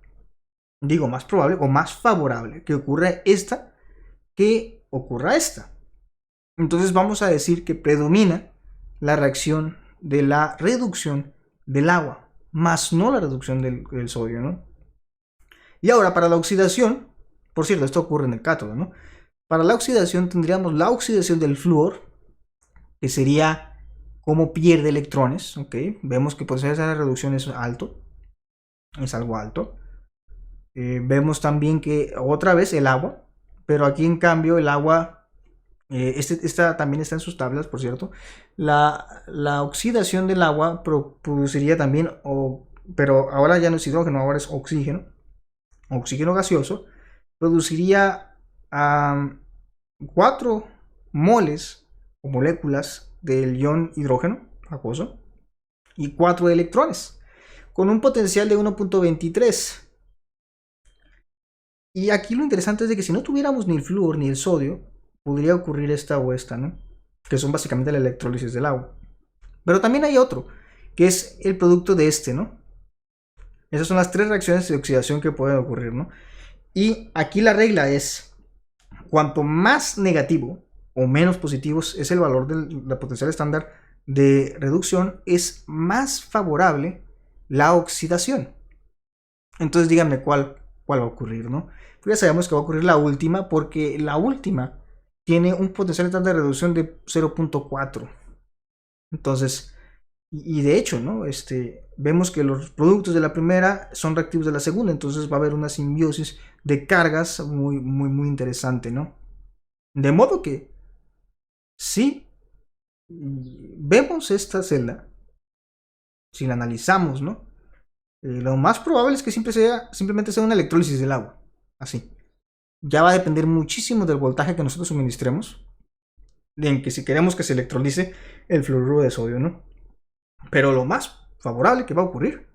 digo más probable o más favorable que ocurra esta que ocurra esta. Entonces vamos a decir que predomina la reacción de la reducción del agua, más no la reducción del sodio, ¿no? Y ahora para la oxidación, por cierto, esto ocurre en el cátodo, ¿no? Para la oxidación tendríamos la oxidación del flúor, que sería cómo pierde electrones, ¿ok? Vemos que el potencial de reducción es alto, es algo alto. Vemos también que otra vez el agua, pero aquí en cambio el agua, esta también está en sus tablas, por cierto. La oxidación del agua produciría también, pero ahora ya no es hidrógeno, ahora es oxígeno gaseoso, produciría 4 moles o moléculas del ion hidrógeno acuoso y 4 electrones, con un potencial de 1.23. Y aquí lo interesante es de que si no tuviéramos ni el flúor ni el sodio, podría ocurrir esta o esta, ¿no? Que son básicamente la electrólisis del agua. Pero también hay otro, que es el producto de este, ¿no? Esas son las 3 reacciones de oxidación que pueden ocurrir, ¿no? Y aquí la regla es, cuanto más negativo o menos positivos es el valor de la potencial estándar de reducción, es más favorable la oxidación. Entonces díganme cuál va a ocurrir, ¿no? Pues ya sabemos que va a ocurrir la última, porque la última tiene un potencial estándar de reducción de 0.4. Entonces, y de hecho, ¿no? Vemos que los productos de la primera son reactivos de la segunda, entonces va a haber una simbiosis de cargas muy, muy, muy interesante, ¿no? De modo que, si vemos esta celda, si la analizamos, ¿no? Lo más probable es que simplemente sea una electrólisis del agua, así. Ya va a depender muchísimo del voltaje que nosotros suministremos, en que si queremos que se electrolice el fluoruro de sodio, ¿no? Pero lo más favorable que va a ocurrir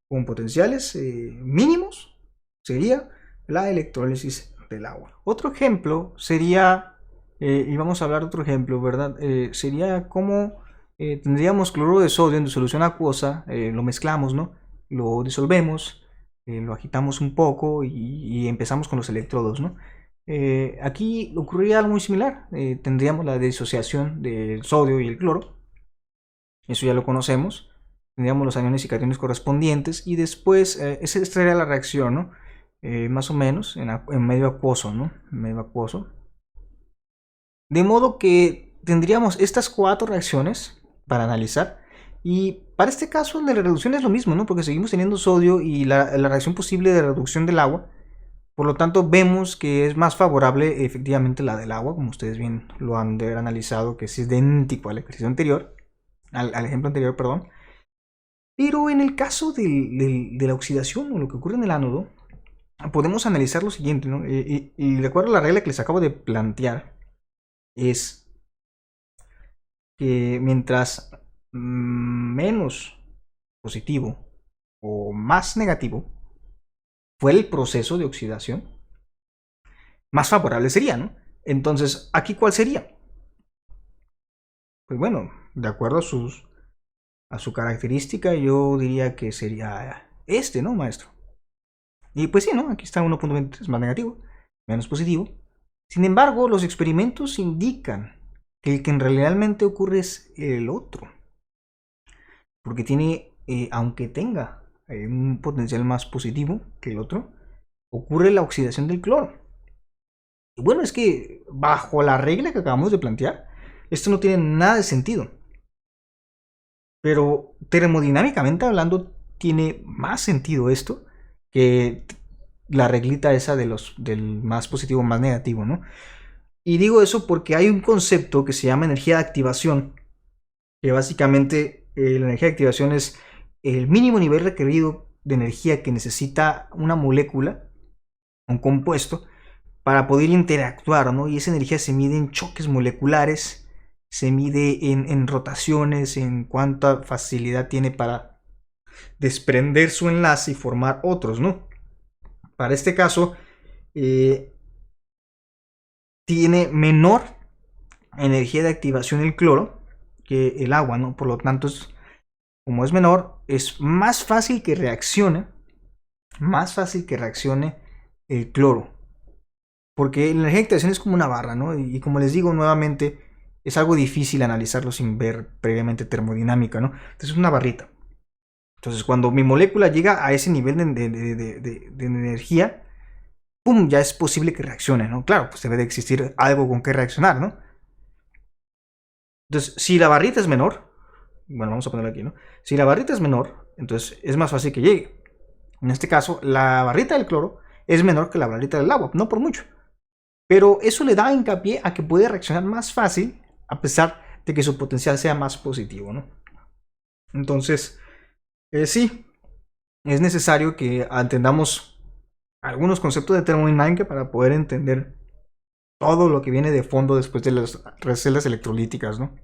con potenciales mínimos sería la electrólisis del agua. Otro ejemplo sería, y vamos a hablar de otro ejemplo, ¿verdad? Sería como tendríamos cloruro de sodio en disolución acuosa, lo mezclamos, ¿no? Lo disolvemos, lo agitamos un poco y empezamos con los electrodos, ¿no? Aquí ocurriría algo muy similar. Tendríamos la disociación del sodio y el cloro. Eso ya lo conocemos. Tendríamos los aniones y cationes correspondientes. Y después, esta sería la reacción, ¿no? Más o menos en medio acuoso, ¿no? En medio acuoso. De modo que tendríamos estas 4 reacciones para analizar. Y para este caso, la reducción es lo mismo, ¿no? Porque seguimos teniendo sodio y la reacción posible de reducción del agua. Por lo tanto, vemos que es más favorable efectivamente la del agua, como ustedes bien lo han de haber analizado, que es idéntico al ejercicio anterior, al ejemplo anterior, perdón. Pero en el caso de la oxidación o lo que ocurre en el ánodo, podemos analizar lo siguiente, ¿no? Y de acuerdo a la regla que les acabo de plantear, es que mientras menos positivo o más negativo fue el proceso de oxidación, más favorable sería, ¿no? Entonces, ¿aquí cuál sería? Pues bueno, de acuerdo a su característica, yo diría que sería este, ¿no, maestro? Y pues sí, ¿no? Aquí está 1.23 más negativo, menos positivo. Sin embargo, los experimentos indican que el que en realmente ocurre es el otro. Porque tiene, aunque tenga un potencial más positivo que el otro, ocurre la oxidación del cloro. Y bueno, es que bajo la regla que acabamos de plantear, esto no tiene nada de sentido. Pero termodinámicamente hablando, tiene más sentido esto que la reglita esa del más positivo, más negativo, ¿no? Y digo eso porque hay un concepto que se llama energía de activación, que básicamente la energía de activación es el mínimo nivel requerido de energía que necesita una molécula, un compuesto, para poder interactuar, ¿no? Y esa energía se mide en choques moleculares, se mide en rotaciones, en cuánta facilidad tiene para desprender su enlace y formar otros, ¿no? Para este caso, eh, tiene menor energía de activación el cloro que el agua, ¿no? Por lo tanto, como es menor, es más fácil que reaccione el cloro. Porque la energía de activación es como una barra, ¿no? Y como les digo nuevamente, es algo difícil analizarlo sin ver previamente termodinámica, ¿no? Entonces es una barrita. Entonces cuando mi molécula llega a ese nivel de energía, ¡pum! Ya es posible que reaccione, ¿no? Claro, pues debe de existir algo con que reaccionar, ¿no? Entonces, si la barrita es menor, bueno, vamos a ponerlo aquí, ¿no? Si la barrita es menor, entonces es más fácil que llegue. En este caso, la barrita del cloro es menor que la barrita del agua, no por mucho. Pero eso le da hincapié a que puede reaccionar más fácil a pesar de que su potencial sea más positivo, ¿no? Entonces, sí, es necesario que entendamos algunos conceptos de termodinámica para poder entender todo lo que viene de fondo después de las celdas electrolíticas, ¿no?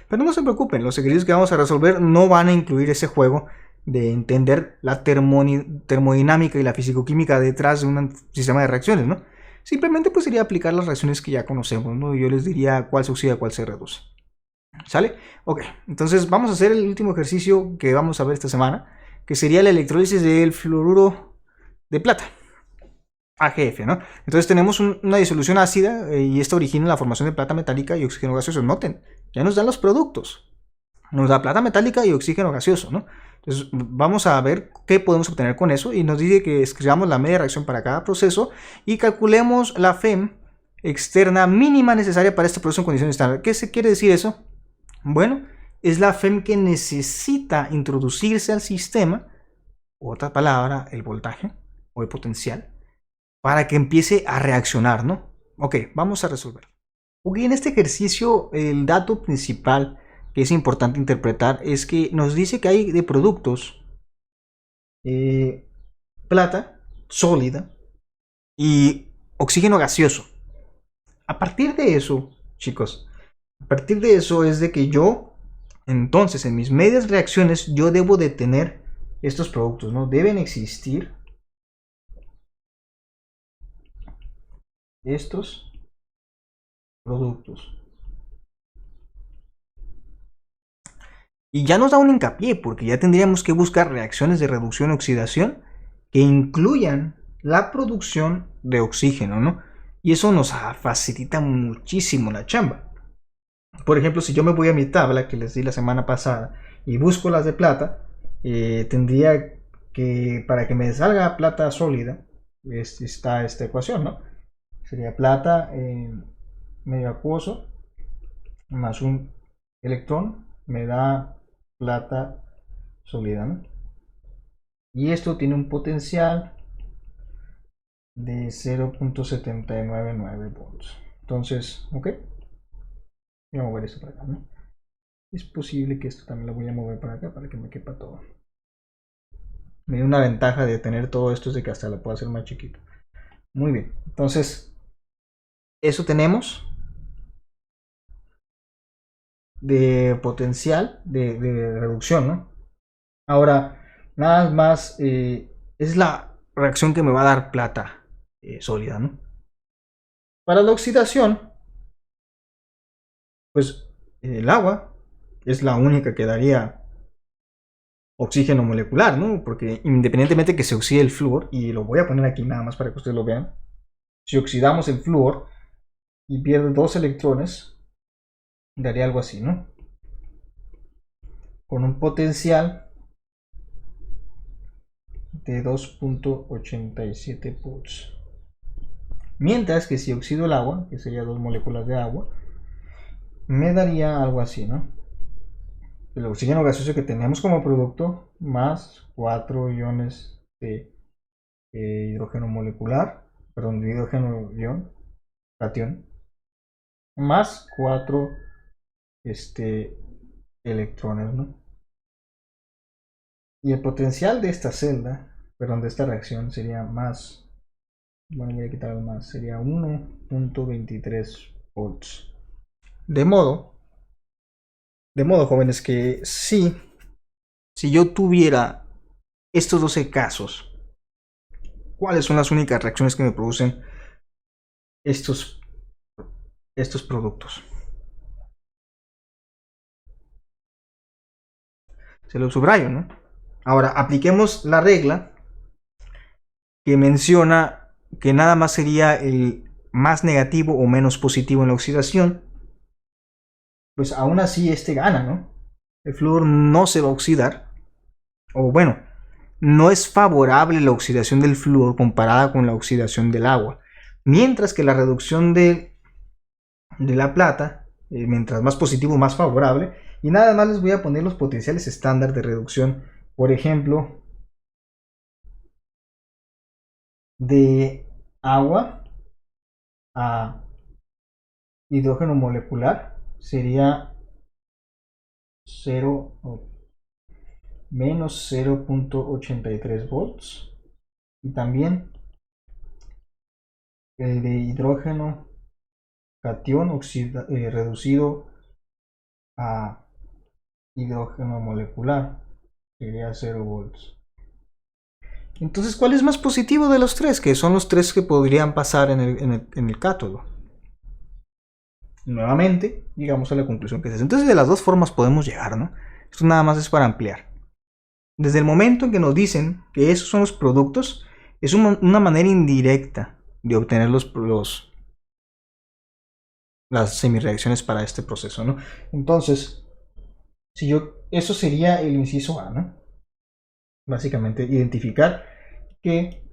Pero no se preocupen, los ejercicios que vamos a resolver no van a incluir ese juego de entender la termodinámica y la fisicoquímica detrás de un sistema de reacciones, ¿no? Simplemente pues sería aplicar las reacciones que ya conocemos, ¿no? Y yo les diría cuál se oxida, cuál se reduce. ¿Sale? Ok, entonces vamos a hacer el último ejercicio que vamos a ver esta semana, que sería la electrólisis del fluoruro de plata. AgF, ¿no? Entonces tenemos una disolución ácida y esta origina la formación de plata metálica y oxígeno gaseoso. Noten, ya nos dan los productos. Nos da plata metálica y oxígeno gaseoso, ¿no? Entonces vamos a ver qué podemos obtener con eso y nos dice que escribamos la media de reacción para cada proceso y calculemos la FEM externa mínima necesaria para este proceso en condiciones estándar. ¿Qué se quiere decir eso? Bueno, es la FEM que necesita introducirse al sistema, otra palabra, el voltaje o el potencial, para que empiece a reaccionar, ¿no? Ok, vamos a resolver. Ok, en este ejercicio el dato principal que es importante interpretar es que nos dice que hay de productos plata sólida y oxígeno gaseoso. A partir de eso, chicos, a partir de eso es de que yo, entonces en mis medias reacciones, yo debo de tener estos productos, ¿no? Deben existir estos productos. Y ya nos da un hincapié, porque ya tendríamos que buscar reacciones de reducción y oxidación que incluyan la producción de oxígeno, ¿no? Y eso nos facilita muchísimo la chamba. Por ejemplo, si yo me voy a mi tabla que les di la semana pasada y busco las de plata, tendría que, para que me salga plata sólida, está esta ecuación, ¿no? Sería plata medio acuoso más un electrón me da plata sólida, ¿no? Y esto tiene un potencial de 0.799 volts. Entonces, ok, voy a mover esto para acá, ¿no? Es posible que esto también lo voy a mover para acá para que me quepa todo. Me da una ventaja de tener todo esto, es de que hasta lo puedo hacer más chiquito. Muy bien, entonces eso tenemos de potencial de reducción, ¿no? Ahora, nada más es la reacción que me va a dar plata sólida, ¿no? Para la oxidación, pues el agua es la única que daría oxígeno molecular, ¿no? Porque independientemente que se oxide el flúor, y lo voy a poner aquí nada más para que ustedes lo vean, si oxidamos el flúor y pierde 2 electrones, daría algo así, ¿no? Con un potencial de 2.87 volts. Mientras que si oxido el agua, que sería 2 moléculas de agua, me daría algo así, ¿no? El oxígeno gaseoso que tenemos como producto más 4 iones de hidrógeno molecular, perdón, de hidrógeno ion, cation, más 4 electrones, ¿no? Y el potencial de esta celda, perdón, de esta reacción sería más, bueno, voy a quitar el más, sería 1.23 volts. De modo, jóvenes, que si yo tuviera estos 12 casos cuáles son las únicas reacciones que me producen estos productos. Se lo subrayo, ¿no? Ahora, apliquemos la regla que menciona que nada más sería el más negativo o menos positivo en la oxidación. Pues aún así este gana, ¿no? El flúor no se va a oxidar. O bueno, no es favorable la oxidación del flúor comparada con la oxidación del agua. Mientras que la reducción de la plata, mientras más positivo, más favorable. Y nada más les voy a poner los potenciales estándar de reducción. Por ejemplo, de agua a hidrógeno molecular sería 0 menos 0.83 volts. Y también el de hidrógeno catión reducido a hidrógeno molecular sería 0 volts. Entonces, ¿cuál es más positivo de los tres? Que son los tres que podrían pasar en el cátodo. Nuevamente, llegamos a la conclusión que es esa. Entonces, de las dos formas podemos llegar, ¿no? Esto nada más es para ampliar. Desde el momento en que nos dicen que esos son los productos, es una manera indirecta de obtener las semireacciones para este proceso, ¿no? Entonces, eso sería el inciso A, ¿no? Básicamente, identificar que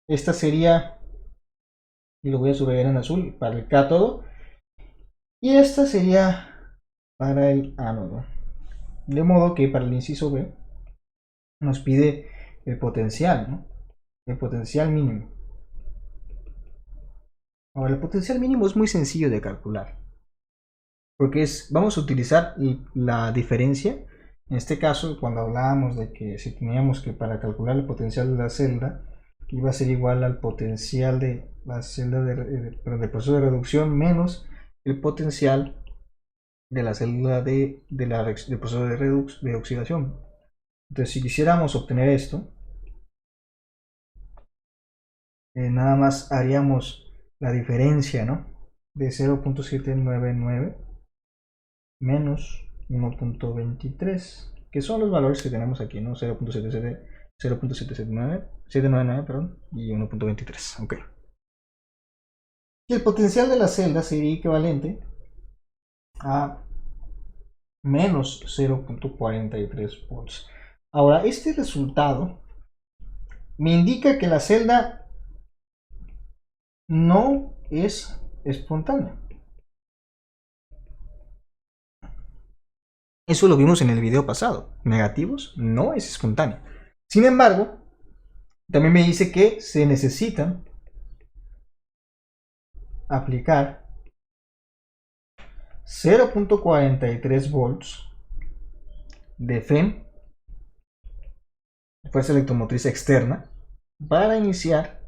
esta sería, y lo voy a subrayar en azul, para el cátodo, y esta sería para el ánodo. De modo que para el inciso B nos pide el potencial, ¿no? El potencial mínimo. Ahora, el potencial mínimo es muy sencillo de calcular, porque vamos a utilizar la diferencia. En este caso, cuando hablábamos de que si teníamos que para calcular el potencial de la celda, que iba a ser igual al potencial de la celda del proceso de reducción menos el potencial de la celda del proceso de oxidación. Entonces, si quisiéramos obtener esto, nada más haríamos la diferencia, ¿no? De 0.799 menos 1.23, que son los valores que tenemos aquí, ¿no? 0.799, perdón, y 1.23, ok. Y el potencial de la celda sería equivalente a menos 0.43 volts. Ahora, este resultado me indica que la celda no es espontánea. Eso lo vimos en el video pasado. Negativos no es espontáneo. Sin embargo, también me dice que se necesitan aplicar 0.43 volts de FEM, fuerza electromotriz externa, para iniciar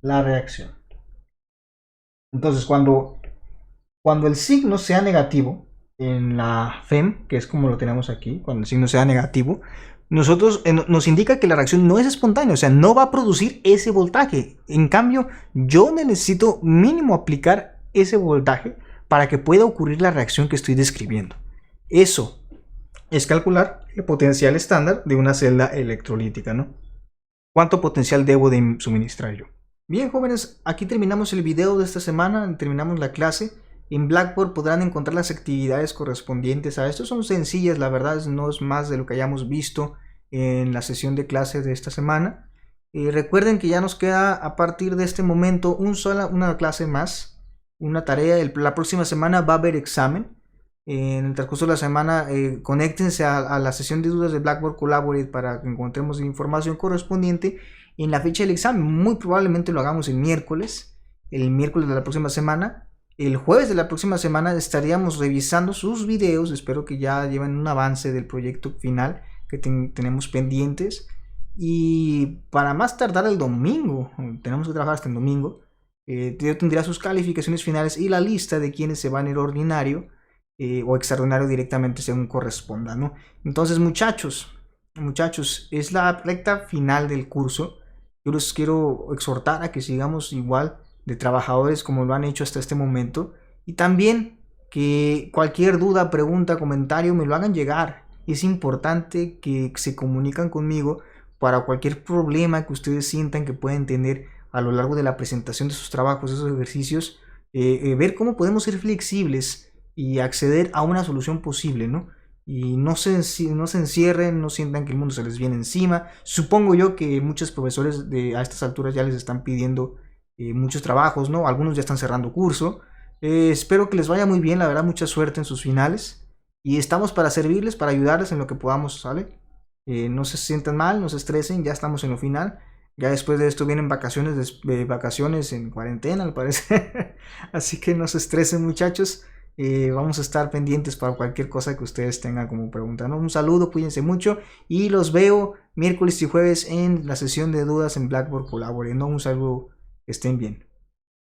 la reacción. Entonces, cuando el signo sea negativo en la FEM, que es como lo tenemos aquí, cuando el signo sea negativo, nos indica que la reacción no es espontánea, o sea, no va a producir ese voltaje. En cambio, yo necesito mínimo aplicar ese voltaje para que pueda ocurrir la reacción que estoy describiendo. Eso es calcular el potencial estándar de una celda electrolítica, ¿no? ¿Cuánto potencial debo de suministrar yo? Bien, jóvenes, aquí terminamos el video de esta semana, terminamos la clase. En Blackboard podrán encontrar las actividades correspondientes a esto. Son sencillas, la verdad, no es más de lo que hayamos visto en la sesión de clases de esta semana. Recuerden que ya nos queda a partir de este momento una clase más, una tarea. La próxima semana va a haber examen. En el transcurso de la semana, conéctense a la sesión de dudas de Blackboard Collaborate para que encontremos la información correspondiente en la fecha del examen. Muy probablemente lo hagamos el miércoles de la próxima semana. El jueves de la próxima semana estaríamos revisando sus videos. Espero que ya lleven un avance del proyecto final que tenemos pendientes. Y para más tardar el domingo, tenemos que trabajar hasta el domingo, yo tendría sus calificaciones finales y la lista de quienes se van a ir ordinario o extraordinario directamente según corresponda, ¿no? Entonces, muchachos, muchachos, es la recta final del curso. Yo los quiero exhortar a que sigamos igual de trabajadores como lo han hecho hasta este momento. Y también que cualquier duda, pregunta, comentario me lo hagan llegar. Es importante que se comunican conmigo para cualquier problema que ustedes sientan que pueden tener a lo largo de la presentación de sus trabajos, de esos ejercicios. Ver cómo podemos ser flexibles y acceder a una solución posible, ¿no? Y no se encierren, no sientan que el mundo se les viene encima. Supongo yo que muchos profesores a estas alturas ya les están pidiendo muchos trabajos, ¿no? Algunos ya están cerrando curso. Espero que les vaya muy bien, la verdad, mucha suerte en sus finales. Y estamos para servirles, para ayudarles en lo que podamos, ¿sale? No se sientan mal, no se estresen, ya estamos en lo final. Ya después de esto vienen vacaciones en cuarentena, al parecer. Así que no se estresen, muchachos. Vamos a estar pendientes para cualquier cosa que ustedes tengan como pregunta, ¿no? Un saludo, cuídense mucho y los veo miércoles y jueves en la sesión de dudas en Blackboard Colabore, ¿no? Un saludo, que estén bien.